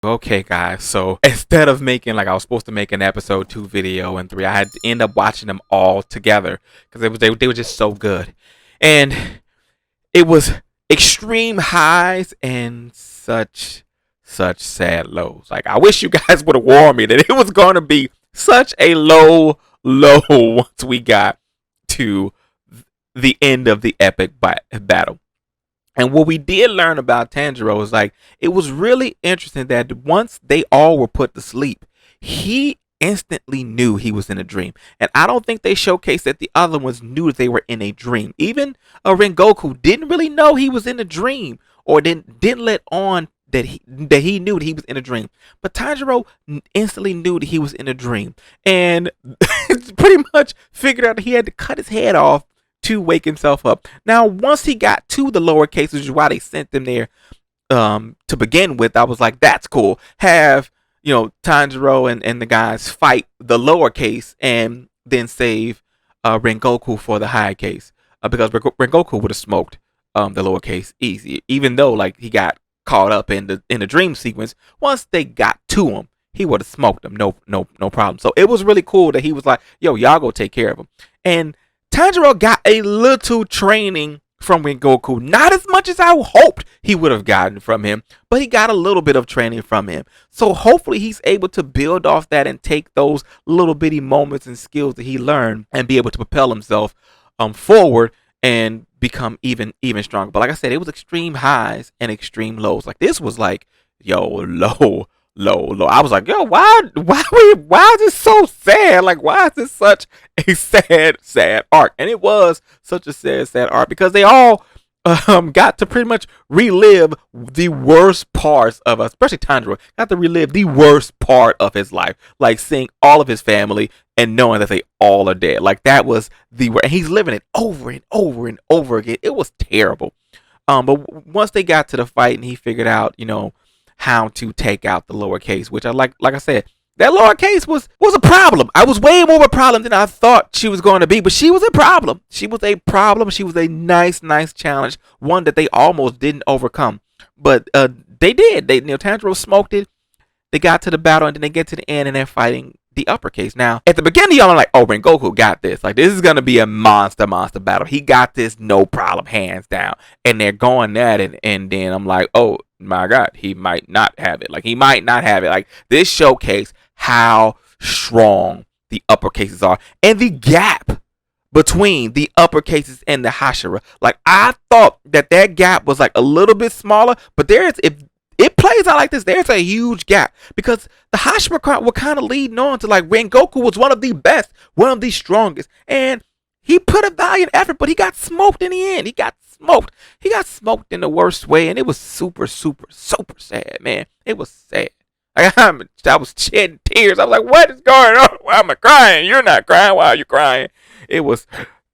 Okay, guys. So instead of making like I was supposed to make an episode 2 video and 3, I had to end up watching them all together because they were just so good, and it was extreme highs and such sad lows. Like I wish you guys would have warned me that it was going to be such a low once we got to the end of the epic battle. And what we did learn about Tanjiro is like it was really interesting that once they all were put to sleep, he instantly knew he was in a dream. And I don't think they showcased that the other ones knew that they were in a dream. Even Rengoku didn't really know he was in a dream, or didn't let on that he knew that he was in a dream. But Tanjiro instantly knew that he was in a dream, and pretty much figured out that he had to cut his head off to wake himself up. Now, once he got to the lower case, which is why they sent them there to begin with, I was like, that's cool. Have, Tanjiro and the guys fight the lower case and then save Rengoku for the high case. Because Rengoku would have smoked the lower case easy, even though like he got caught up in the dream sequence. Once they got to him, he would have smoked them, no problem. So it was really cool that he was like, yo, y'all go take care of him. And Tanjiro got a little training from Rengoku. Not as much as I hoped he would have gotten from him, but he got a little bit of training from him. So hopefully he's able to build off that and take those little bitty moments and skills that he learned and be able to propel himself forward and become even stronger. But like I said, it was extreme highs and extreme lows. Like this was like, yo, low. I was like, yo, why is this so sad? Like, why is this such a sad arc? And it was such a sad arc because they all got to pretty much relive the worst parts of us, especially Tanjiro, got to relive the worst part of his life, like seeing all of his family and knowing that they all are dead. Like that was and he's living it over and over and over again. It was terrible. But once they got to the fight and he figured out, how to take out the lowercase, which I like I said, that lowercase was a problem. I was way more of a problem than I thought she was going to be, but she was a problem. She was a problem. She was a nice challenge, one that they almost didn't overcome. But they did. Tanjiro smoked it. They got to the battle, and then they get to the end, and they're fighting the uppercase. Now, at the beginning, y'all are like, oh, Rengoku got this. Like, this is going to be a monster battle. He got this, no problem, hands down. And they're going at it, and then I'm like, oh, my God, he might not have it. Like, he might not have it. Like, this showcased how strong the uppercases are. And the gap between the uppercases and the Hashira. Like, I thought that gap was, like, a little bit smaller. But if it plays out like this, there's a huge gap. Because the Hashira were kind of leading on to, like, Rengoku was one of the best, one of the strongest. And he put a valiant effort, but he got smoked in the end. He got smoked. He got smoked in the worst way, and it was super sad, man. It was sad. Like, I was shedding tears. I was like, what is going on? Why am I crying? You're not crying. Why are you crying? It was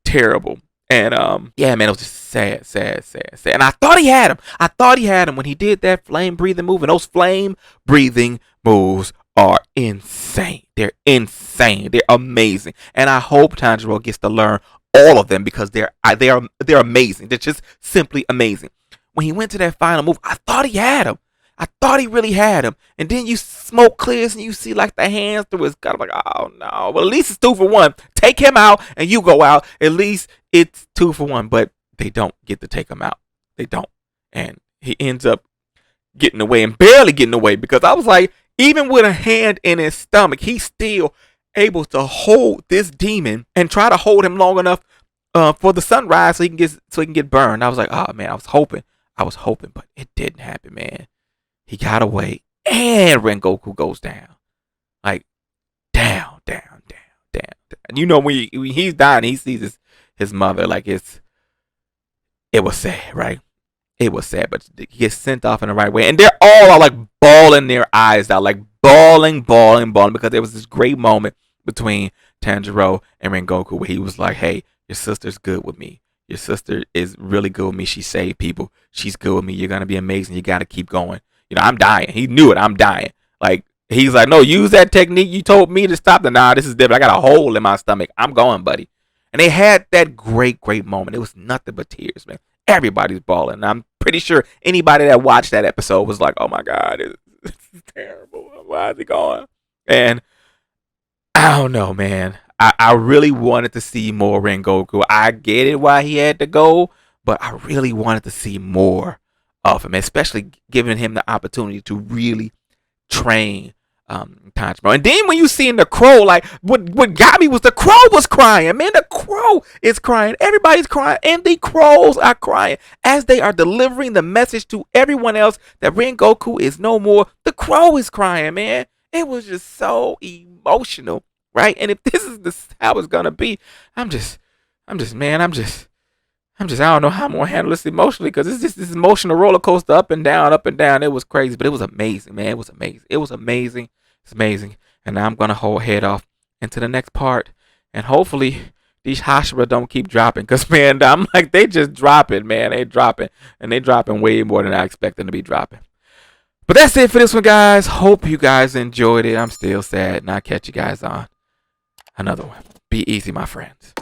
terrible. And yeah, man, it was just sad. And I thought he had him. When he did that flame breathing move, and those flame breathing moves are insane. They're insane. They're amazing. And I hope Tanjiro gets to learn all of them because they're amazing. They're just simply amazing. When he went to that final move, I thought he had him. I thought he really had him. And then you smoke clears and you see like the hands through his gut. I'm like, oh no. Well, at least it's 2 for 1. Take him out and you go out. At least it's 2 for 1. But they don't get to take him out. They don't. And he ends up getting away and barely getting away because I was like, even with a hand in his stomach, he's still able to hold this demon and try to hold him long enough for the sunrise so he can get burned. I was like, oh man, I was hoping, but it didn't happen, man. He got away, and Rengoku goes down, like down. You know when he's dying, he sees his mother. Like it was sad, right? It was sad, but he gets sent off in the right way, and they're all like bawling their eyes out, like bawling, because there was this great moment between Tanjiro and Rengoku where he was like, "Hey, your sister's good with me. Your sister is really good with me. She saved people. She's good with me. You're gonna be amazing. You gotta keep going. I'm dying." He knew it. I'm dying. Like he's like, "No, use that technique you told me to stop. Nah, this is different. I got a hole in my stomach. I'm going, buddy." And they had that great moment. It was nothing but tears, man. Everybody's bawling. And I'm pretty sure anybody that watched that episode was like, "Oh my God, This is terrible. Why is he going? And I don't know, man. I really wanted to see more Rengoku. I get it why he had to go, but I really wanted to see more of him, especially giving him the opportunity to really train Tanjiro. And then when you see in the crow, like what got me was the crow was crying, man. The crow is crying. Everybody's crying, and the crows are crying as they are delivering the message to everyone else that Rengoku is no more. The crow is crying, man. It was just so emotional, right? And if this is how it's gonna be, I'm just, man, I don't know how I'm gonna handle this emotionally because it's just this emotional roller coaster up and down, up and down. It was crazy, but it was amazing, man. It was amazing. It was amazing. It's amazing. And now I'm gonna hold head off into the next part, and hopefully these Hashira don't keep dropping because man, I'm like they just dropping, man. They dropping, and they dropping way more than I expect them to be dropping. But that's it for this one, guys. Hope you guys enjoyed it. I'm still sad, and I'll catch you guys on another one. Be easy, my friends.